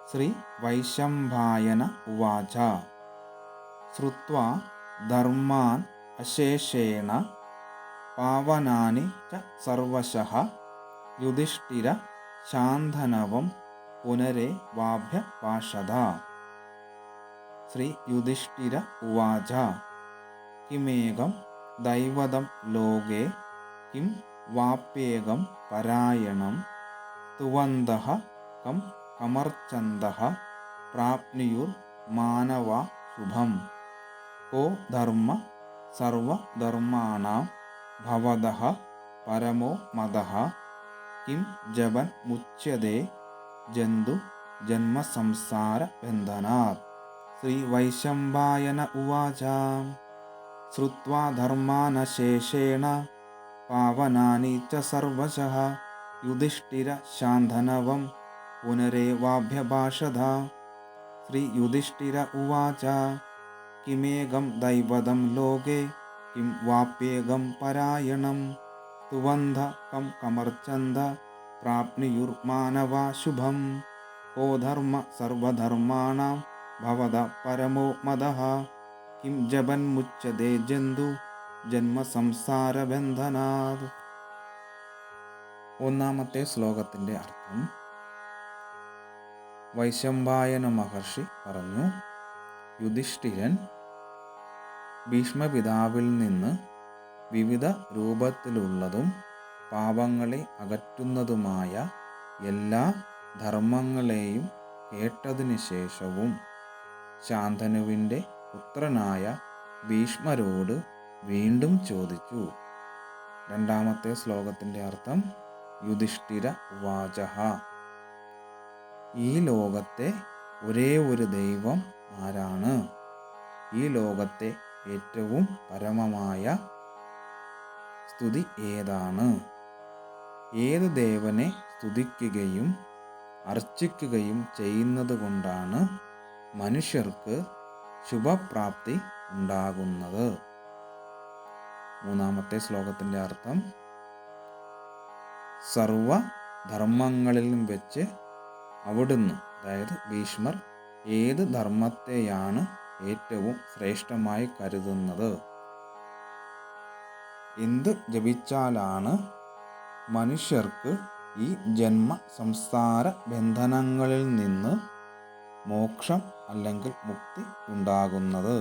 ശ്രീ വൈശംപായന ഉവാച ശ്രുത്വാ ധർമാൻ അശേഷേണ പാവനാനി ച സർവശഃ യുധിഷ്ഠിര ശാന്തനവം പുനരേവാഭ്യഭാഷത. ശ്രീ യുധിഷ്ഠിര ഉവാച കിമേകം ദൈവതം ലോകേ കിം വാപ്യേകം പരായണം തുവന്തഃ കം കമർച്ഛന്തഃ പ്രാപ്നുയുർമാനവാ ശുഭം. കോ ധർമ്മ സർവധർമാണാം ഭവതഃ പരമോ മതഃ കിം ജപൻ മുച്യതേ ജന്തു ജന്മസംസാര ബന്ധനാത്. ശ്രീ വൈശംപായന ഉവാച ശ്രുത്വാ ധർമാനശേഷേണ പാവനാനി ച സർവശഃ യുധിഷ്ഠിര ശാന്തനവം പുനരേവാഭ്യഭാഷത. ശ്രീ യുധിഷ്ഠിര ഉവാച കിമേകം ദൈവതം ലോകേ കിം വാപ്യേകം പരായണം തുവന്തഃ കം കമർച്ഛന്ത പ്രാപ്നുയുർമാനവാ ശുഭം. കോ ധർമ്മ സർവധർമാണാം ഭവതഃ പരമോ മതഃ കിം ജപൻ മുച്യതേ ജന്തു ജന്മസംസാര ബന്ധനാത്. ഒന്നാമത്തെ ശ്ലോകത്തിൻ്റെ അർത്ഥം, വൈശംപായന മഹർഷി പറഞ്ഞു, യുധിഷ്ഠിരൻ ഭീഷ്മപിതാവിൽ നിന്ന് വിവിധ രൂപത്തിലുള്ളതും പാപങ്ങളെ അകറ്റുന്നതുമായ എല്ലാ ധർമ്മങ്ങളെയും കേട്ടതിനു ശേഷവും ശാന്തനുവിൻ്റെ പുത്രനായ ഭീഷ്മരോട് വീണ്ടും ചോദിച്ചു. രണ്ടാമത്തെ ശ്ലോകത്തിൻ്റെ അർത്ഥം, യുധിഷ്ഠിര ഉവാചഃ ഈ ലോകത്തെ ഒരേ ഒരു ദൈവം ആരാണ്? ഈ ലോകത്തെ ഏറ്റവും പരമമായ സ്തുതി ഏതാണ്? ഏത് ദേവനെ സ്തുതിക്കുകയും അർച്ചിക്കുകയും ചെയ്യുന്നത് കൊണ്ടാണ് മനുഷ്യർക്ക് ശുഭപ്രാപ്തി ഉണ്ടാകുന്നത്? മൂന്നാമത്തെ ശ്ലോകത്തിൻ്റെ അർത്ഥം, സർവധർമ്മങ്ങളിലും വെച്ച് അവിടുന്ന്, അതായത് ഭീഷ്മർ, ഏത് ധർമ്മത്തെയാണ് ഏറ്റവും ശ്രേഷ്ഠമായി കരുതുന്നത്? എന്ത് ജപിച്ചാലാണ് മനുഷ്യർക്ക് ഈ ജന്മ സംസാര ബന്ധനങ്ങളിൽ നിന്ന് മോക്ഷം അല്ലെങ്കിൽ മുക്തി ഉണ്ടാകുന്നത്?